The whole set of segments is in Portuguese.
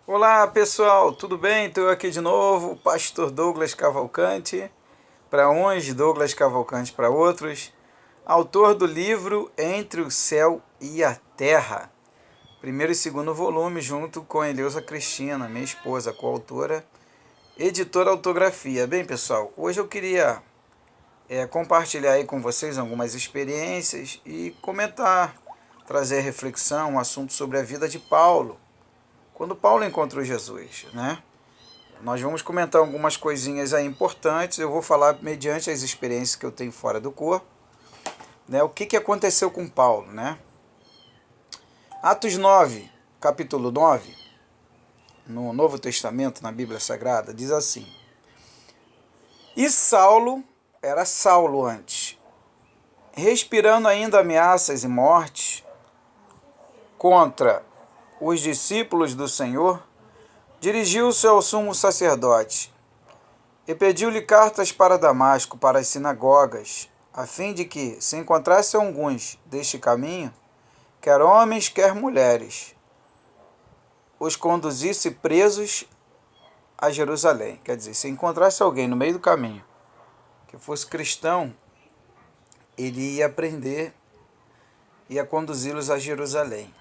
Olá pessoal, tudo bem? Estou aqui de novo, Pastor Douglas Cavalcante, para uns, Douglas Cavalcante para outros, autor do livro Entre o Céu e a Terra, primeiro e segundo volume, junto com Eleusa Cristina, minha esposa, coautora, editora Autografia. Bem pessoal, hoje eu queria compartilhar aí com vocês algumas experiências e comentar, trazer reflexão, um assunto sobre a vida de Paulo, quando Paulo encontrou Jesus, né? Nós vamos comentar algumas coisinhas aí importantes. Eu vou falar mediante as experiências que eu tenho fora do corpo, né? O que aconteceu com Paulo, né? Atos 9, capítulo 9, no Novo Testamento, na Bíblia Sagrada, diz assim: E Saulo, era Saulo antes, respirando ainda ameaças e mortes contra os discípulos do Senhor, dirigiu-se ao sumo sacerdote e pediu-lhe cartas para Damasco, para as sinagogas, a fim de que, se encontrasse alguns deste caminho, quer homens, quer mulheres, os conduzisse presos a Jerusalém. Quer dizer, se encontrasse alguém no meio do caminho que fosse cristão, ele ia prender, ia conduzi-los a Jerusalém.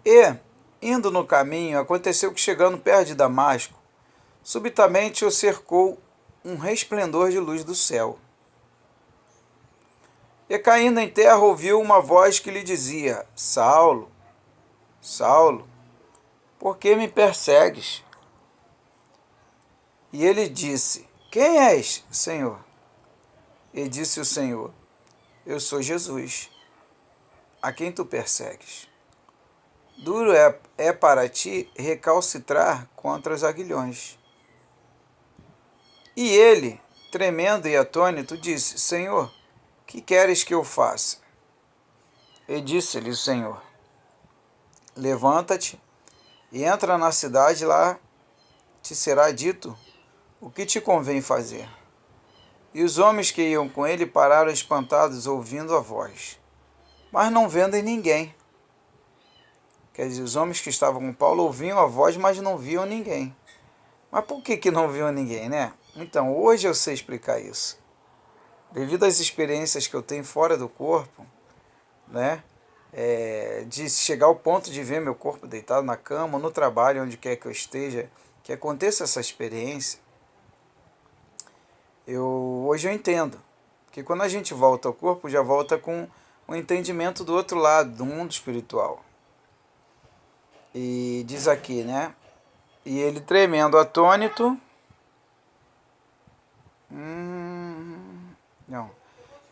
E, indo no caminho, aconteceu que, chegando perto de Damasco, subitamente o cercou um resplendor de luz do céu. E caindo em terra, ouviu uma voz que lhe dizia: Saulo, Saulo, por que me persegues? E ele disse: Quem és, Senhor? E disse o Senhor: Eu sou Jesus, a quem tu persegues. Duro é para ti recalcitrar contra os aguilhões. E ele, tremendo e atônito, disse: Senhor, que queres que eu faça? E disse-lhe o Senhor: Levanta-te e entra na cidade, lá te será dito o que te convém fazer. E os homens que iam com ele pararam espantados, ouvindo a voz, mas não vendo em ninguém. Quer dizer, os homens que estavam com Paulo ouviam a voz, mas não viam ninguém. Mas por que não viam ninguém, né? Então, hoje eu sei explicar isso. Devido às experiências que eu tenho fora do corpo, né? De chegar ao ponto de ver meu corpo deitado na cama, no trabalho, onde quer que eu esteja, que aconteça essa experiência, hoje eu entendo que quando a gente volta ao corpo, já volta com o entendimento do outro lado, do mundo espiritual. E diz aqui, né? E ele, tremendo, atônito, não.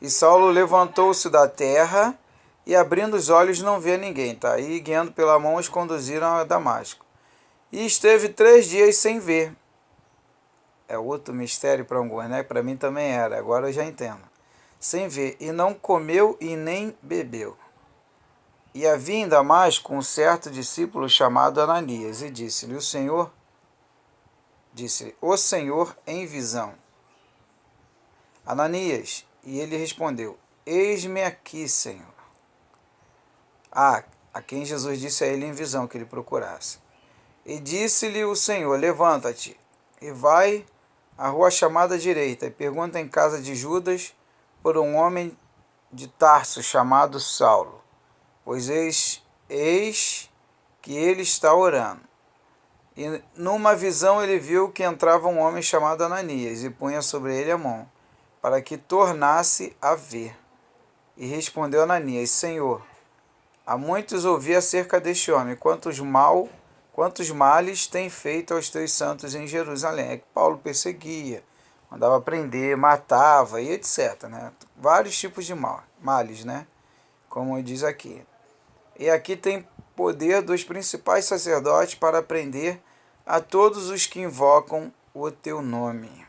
E Saulo levantou-se da terra e, abrindo os olhos, não via ninguém, tá? E, guiando pela mão, os conduziram a Damasco. E esteve 3 dias sem ver. É outro mistério para alguns, né? Para mim também era, agora eu já entendo. Sem ver, e não comeu e nem bebeu. E havia em Damasco um certo discípulo chamado Ananias, e disse-lhe o Senhor em visão: Ananias. E ele respondeu: Eis-me aqui, Senhor. A quem Jesus disse a ele em visão que ele procurasse. E disse-lhe o Senhor: Levanta-te e vai à rua chamada direita, e pergunta em casa de Judas por um homem de Tarso chamado Saulo, pois eis que ele está orando. E numa visão ele viu que entrava um homem chamado Ananias, e punha sobre ele a mão, para que tornasse a ver. E respondeu Ananias: Senhor, há muitos ouvi acerca deste homem, quantos males tem feito aos teus santos em Jerusalém. É que Paulo perseguia, mandava prender, matava e etc, né? Vários tipos de males, né? Como diz aqui. E aqui tem poder dos principais sacerdotes para prender a todos os que invocam o teu nome.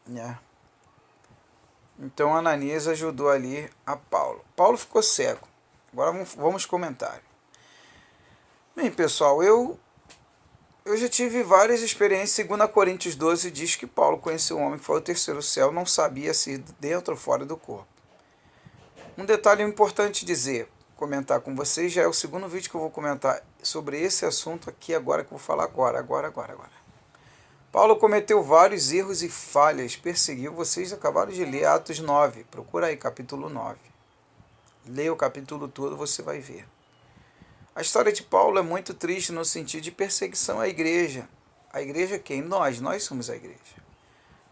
Né? Então Ananias ajudou ali a Paulo. Paulo ficou cego. Agora vamos comentar. Bem, pessoal, eu já tive várias experiências. 2 Coríntios 12 diz que Paulo conheceu um homem que foi ao terceiro céu, não sabia se dentro ou fora do corpo. Um detalhe importante comentar com vocês, já é o segundo vídeo que eu vou comentar sobre esse assunto aqui agora que eu vou falar agora. Paulo cometeu vários erros e falhas, perseguiu. Vocês acabaram de ler Atos 9. Procura aí, capítulo 9. Leia o capítulo todo, você vai ver. A história de Paulo é muito triste no sentido de perseguição à igreja. A igreja é quem? Nós somos a igreja.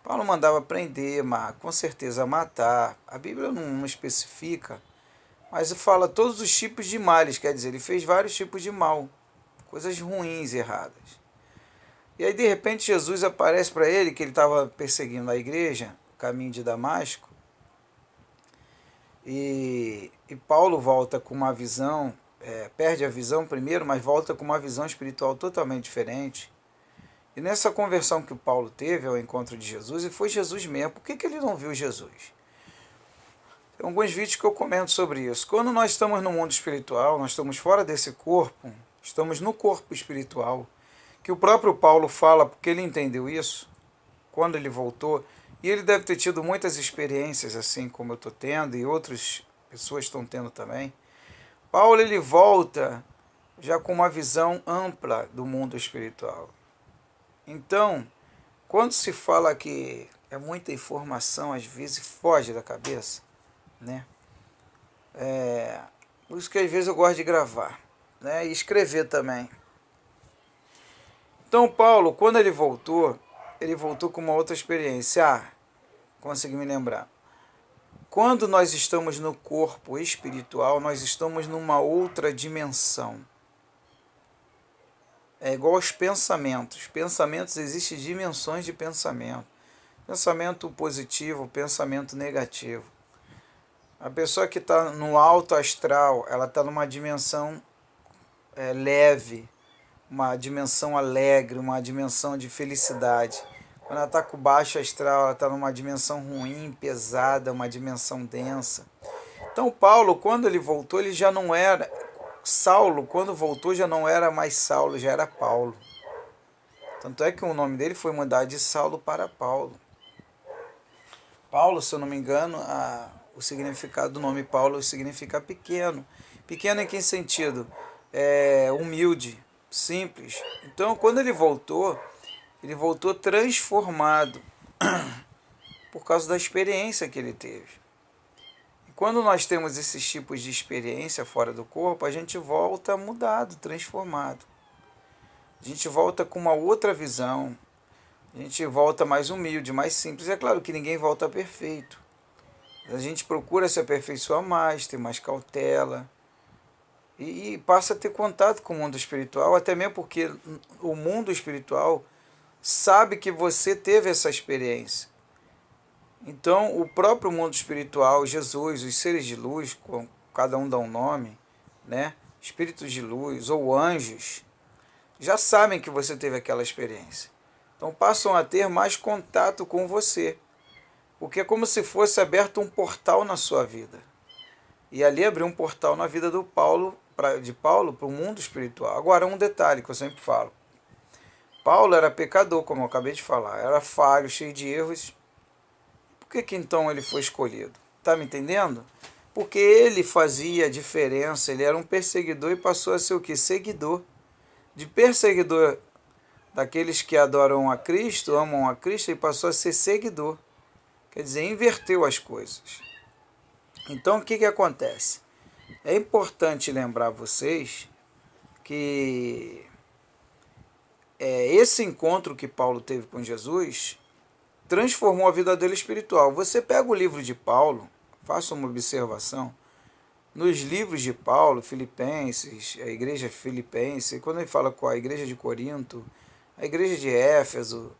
Paulo mandava prender, com certeza matar. A Bíblia não especifica, mas fala todos os tipos de males, quer dizer, ele fez vários tipos de mal, coisas ruins, erradas. E aí, de repente, Jesus aparece para ele, que ele estava perseguindo a igreja, o caminho de Damasco, e Paulo volta com uma visão, perde a visão primeiro, mas volta com uma visão espiritual totalmente diferente. E nessa conversão que o Paulo teve ao encontro de Jesus, e foi Jesus mesmo, por que ele não viu Jesus? Tem alguns vídeos que eu comento sobre isso. Quando nós estamos no mundo espiritual, nós estamos fora desse corpo, estamos no corpo espiritual, que o próprio Paulo fala, porque ele entendeu isso, quando ele voltou, e ele deve ter tido muitas experiências, assim como eu estou tendo, e outras pessoas estão tendo também. Paulo, ele volta já com uma visão ampla do mundo espiritual. Então, quando se fala que é muita informação, às vezes foge da cabeça, né? Por isso que às vezes eu gosto de gravar, né? E escrever também. Então, Paulo, quando ele voltou com uma outra experiência. Consegui me lembrar. Quando nós estamos no corpo espiritual, nós estamos numa outra dimensão. É igual aos pensamentos. Pensamentos, existem dimensões de pensamento. Pensamento positivo, pensamento negativo. A pessoa que está no alto astral, ela está numa dimensão leve, uma dimensão alegre, uma dimensão de felicidade. Quando ela está com baixo astral, ela está numa dimensão ruim, pesada, uma dimensão densa. Então Paulo, quando ele voltou, ele já não era... Saulo, quando voltou, já não era mais Saulo, já era Paulo. Tanto é que o nome dele foi mudado de Saulo para Paulo. Paulo, se eu não me engano, o significado do nome Paulo significa pequeno. Pequeno em que sentido? Humilde, simples. Então, quando ele voltou transformado por causa da experiência que ele teve. E quando nós temos esses tipos de experiência fora do corpo, a gente volta mudado, transformado. A gente volta com uma outra visão. A gente volta mais humilde, mais simples. É claro que ninguém volta perfeito. A gente procura se aperfeiçoar mais, ter mais cautela. E passa a ter contato com o mundo espiritual, até mesmo porque o mundo espiritual sabe que você teve essa experiência. Então, o próprio mundo espiritual, Jesus, os seres de luz, cada um dá um nome, né? Espíritos de luz ou anjos, já sabem que você teve aquela experiência. Então, passam a ter mais contato com você, porque é como se fosse aberto um portal na sua vida. E ali abriu um portal na vida de Paulo para o mundo espiritual. Agora, um detalhe que eu sempre falo. Paulo era pecador, como eu acabei de falar. Era falho, cheio de erros. Por que então ele foi escolhido? Está me entendendo? Porque ele fazia diferença. Ele era um perseguidor e passou a ser o quê? Seguidor. De perseguidor daqueles que adoram a Cristo, amam a Cristo, ele passou a ser seguidor. Quer dizer, inverteu as coisas. Então, o que acontece? É importante lembrar vocês que esse encontro que Paulo teve com Jesus transformou a vida dele espiritual. Você pega o livro de Paulo, faça uma observação, nos livros de Paulo, Filipenses, a igreja filipense, quando ele fala com a igreja de Corinto, a igreja de Éfeso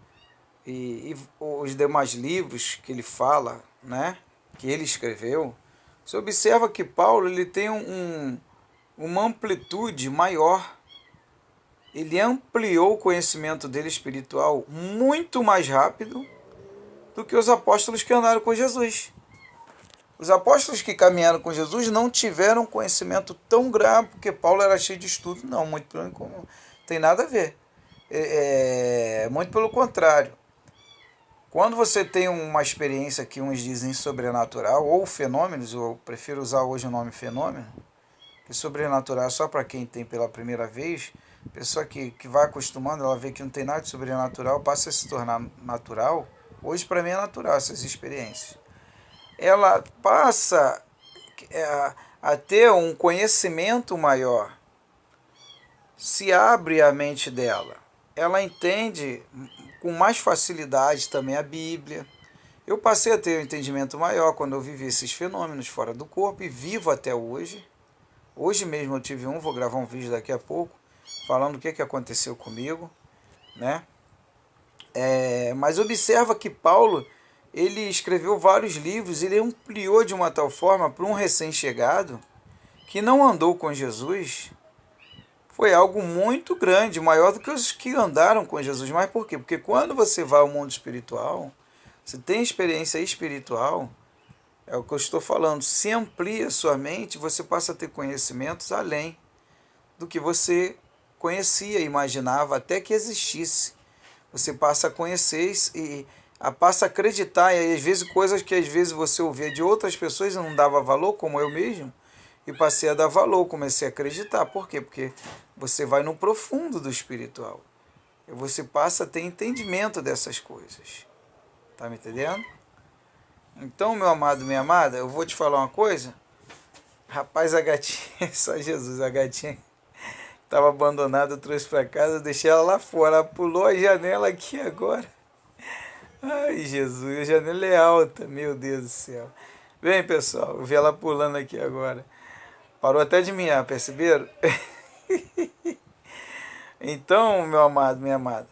e os demais livros que ele fala, né, que ele escreveu, você observa que Paulo ele tem uma amplitude maior. Ele ampliou o conhecimento dele espiritual muito mais rápido do que os apóstolos que andaram com Jesus. Os apóstolos que caminharam com Jesus não tiveram conhecimento tão grave, porque Paulo era cheio de estudo. Não, muito pelo contrário. Não tem nada a ver. Muito pelo contrário. Quando você tem uma experiência que uns dizem sobrenatural, ou fenômenos, eu prefiro usar hoje o nome fenômeno, que sobrenatural é só para quem tem pela primeira vez. Pessoa que vai acostumando, ela vê que não tem nada de sobrenatural, passa a se tornar natural. Hoje para mim é natural essas experiências. Ela passa a ter um conhecimento maior, se abre a mente dela. Ela entende com mais facilidade também a Bíblia. Eu passei a ter um entendimento maior quando eu vivi esses fenômenos fora do corpo e vivo até hoje. Hoje mesmo eu tive vou gravar um vídeo daqui a pouco, falando o que aconteceu comigo, né? Mas observa que Paulo, ele escreveu vários livros, ele ampliou de uma tal forma para um recém-chegado que não andou com Jesus. Foi algo muito grande, maior do que os que andaram com Jesus. Mas por quê? Porque quando você vai ao mundo espiritual, você tem experiência espiritual, é o que eu estou falando, se amplia sua mente, você passa a ter conhecimentos além do que você conhecia, imaginava, até que existisse. Você passa a conhecer e passa a acreditar, e às vezes coisas que às vezes você ouvia de outras pessoas e não dava valor, como eu mesmo, e passei a dar valor, comecei a acreditar. Por quê? Porque você vai no profundo do espiritual. E você passa a ter entendimento dessas coisas. Tá me entendendo? Então, meu amado, minha amada, eu vou te falar uma coisa. Rapaz, a gatinha, só Jesus, a gatinha estava abandonada, eu trouxe para casa, eu deixei ela lá fora. Ela pulou a janela aqui agora. Ai, Jesus, a janela é alta, meu Deus do céu. Vem, pessoal, eu vi ela pulando aqui agora. Parou até de miar, perceberam? Então, meu amado, minha amada,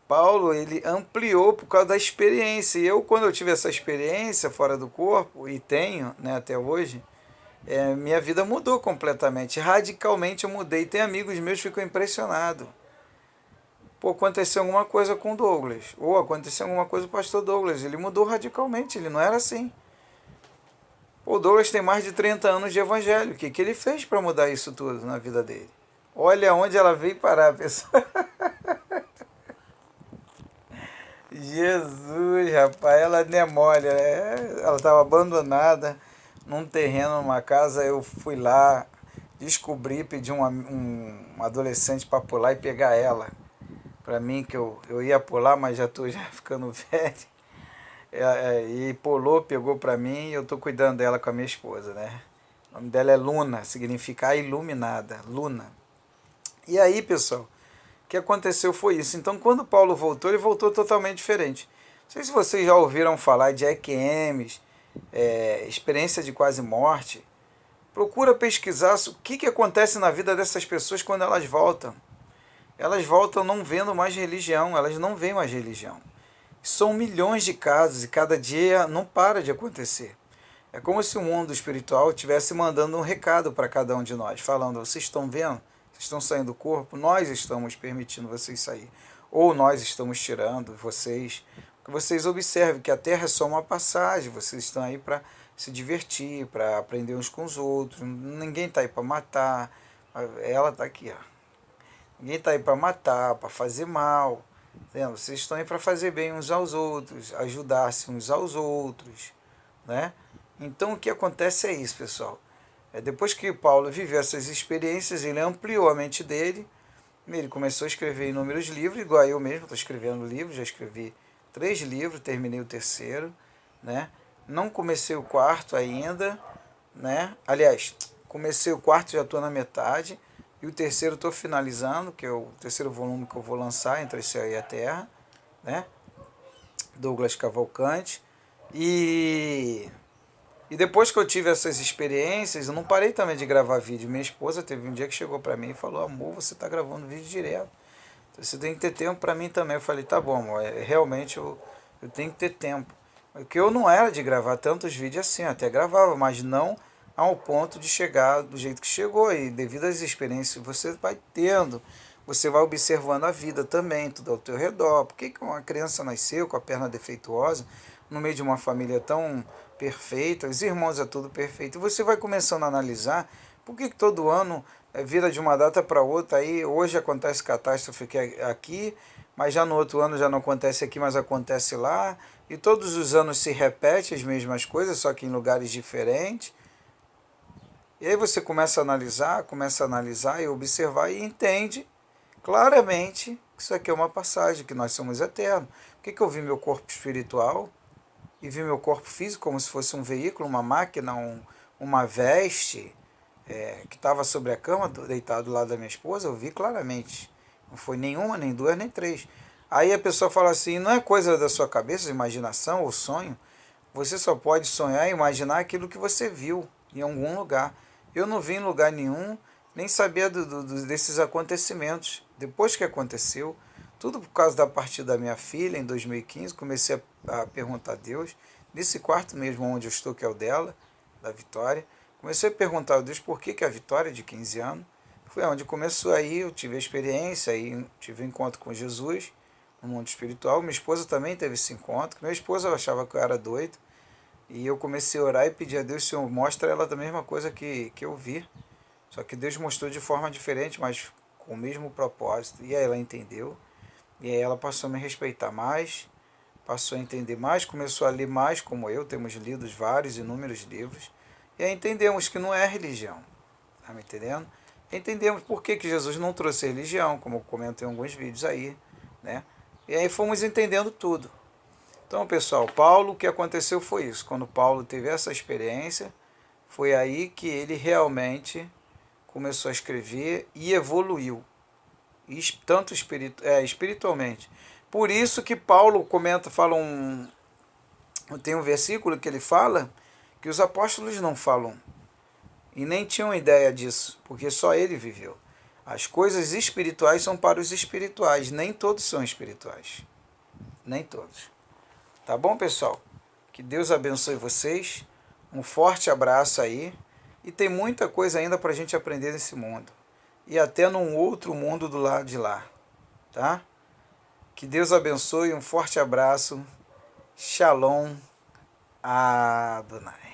Paulo, ele ampliou por causa da experiência. E eu, quando eu tive essa experiência fora do corpo, e tenho, né, até hoje, minha vida mudou completamente. Radicalmente eu mudei. Tem amigos meus que ficam impressionados. Pô, aconteceu alguma coisa com o Douglas. Ou aconteceu alguma coisa com o pastor Douglas. Ele mudou radicalmente, ele não era assim. O Douglas tem mais de 30 anos de evangelho. O que ele fez para mudar isso tudo na vida dele? Olha onde ela veio parar, pessoal. Jesus, rapaz, ela não é mole. Ela estava abandonada num terreno, numa casa. Eu fui lá, descobri, pedi um adolescente para pular e pegar ela. Para mim, que eu ia pular, mas já estou ficando velho. E pulou, pegou para mim e eu estou cuidando dela com a minha esposa, né? O nome dela é Luna, significa a iluminada, Luna. E aí, pessoal, o que aconteceu foi isso. Então, quando Paulo voltou, ele voltou totalmente diferente. Não sei se vocês já ouviram falar de EQMs, experiência de quase morte. Procura pesquisar o que acontece na vida dessas pessoas quando elas voltam. Elas voltam não vendo mais religião, elas não veem mais religião. São milhões de casos e cada dia não para de acontecer. É como se o mundo espiritual estivesse mandando um recado para cada um de nós, falando: vocês estão vendo? Vocês estão saindo do corpo? Nós estamos permitindo vocês sair. Ou nós estamos tirando vocês. Que vocês observem que a Terra é só uma passagem, vocês estão aí para se divertir, para aprender uns com os outros. Ninguém está aí para matar. Ela está aqui, ó. Ninguém está aí para matar, para fazer mal. Entendeu? Vocês estão aí para fazer bem uns aos outros, ajudar-se uns aos outros, né? Então o que acontece é isso, pessoal. Depois que Paulo viveu essas experiências, ele ampliou a mente dele, ele começou a escrever inúmeros livros, igual eu mesmo, estou escrevendo livros, já escrevi 3 livros, terminei o terceiro, né? Não comecei o quarto ainda, né? Aliás, comecei o quarto, já estou na metade, e o terceiro estou finalizando, que é o terceiro volume que eu vou lançar, Entre o Céu e a Terra, né? Douglas Cavalcante. E depois que eu tive essas experiências, eu não parei também de gravar vídeo. Minha esposa teve um dia que chegou para mim e falou: amor, você está gravando vídeo direto. Então, você tem que ter tempo para mim também. Eu falei: tá bom, amor, realmente eu tenho que ter tempo. Porque eu não era de gravar tantos vídeos assim, eu até gravava, mas não ao ponto de chegar do jeito que chegou. E devido às experiências que você vai tendo, você vai observando a vida também, tudo ao teu redor. Por que uma criança nasceu com a perna defeituosa, no meio de uma família tão perfeita, os irmãos é tudo perfeito, e você vai começando a analisar por que todo ano vira de uma data para outra, aí hoje acontece catástrofe aqui, mas já no outro ano já não acontece aqui, mas acontece lá, e todos os anos se repete as mesmas coisas, só que em lugares diferentes. E aí você começa a analisar e observar e entende claramente que isso aqui é uma passagem, que nós somos eternos. Por que eu vi meu corpo espiritual e vi meu corpo físico como se fosse um veículo, uma máquina, uma veste que estava sobre a cama, deitado do lado da minha esposa? Eu vi claramente. Não foi nenhuma, nem duas, nem três. Aí a pessoa fala assim, não é coisa da sua cabeça, imaginação ou sonho? Você só pode sonhar e imaginar aquilo que você viu em algum lugar. Eu não vi em lugar nenhum, nem sabia desses acontecimentos. Depois que aconteceu, tudo por causa da partida da minha filha em 2015, comecei a perguntar a Deus, nesse quarto mesmo onde eu estou, que é o dela, da Vitória, comecei a perguntar a Deus por que a Vitória, de 15 anos, foi onde começou aí, eu tive a experiência, aí tive um encontro com Jesus, no mundo espiritual. Minha esposa também teve esse encontro. Minha esposa achava que eu era doido, e eu comecei a orar e pedir a Deus, Senhor, mostra ela da mesma coisa que eu vi. Só que Deus mostrou de forma diferente, mas com o mesmo propósito. E aí ela entendeu. E aí ela passou a me respeitar mais, passou a entender mais, começou a ler mais como eu. Temos lido vários, inúmeros livros. E aí entendemos que não é religião. Tá me entendendo? Entendemos por que Jesus não trouxe religião, como eu comento em alguns vídeos aí, né? E aí fomos entendendo tudo. Então, pessoal, Paulo, o que aconteceu foi isso. Quando Paulo teve essa experiência, foi aí que ele realmente começou a escrever e evoluiu, tanto espiritualmente. Por isso que Paulo comenta, tem um versículo que ele fala que os apóstolos não falam e nem tinham ideia disso, porque só ele viveu. As coisas espirituais são para os espirituais, nem todos são espirituais. Nem todos. Tá bom, pessoal? Que Deus abençoe vocês. Um forte abraço aí. E tem muita coisa ainda para a gente aprender nesse mundo. E até num outro mundo do lado de lá. Tá? Que Deus abençoe. Um forte abraço. Shalom. Adonai.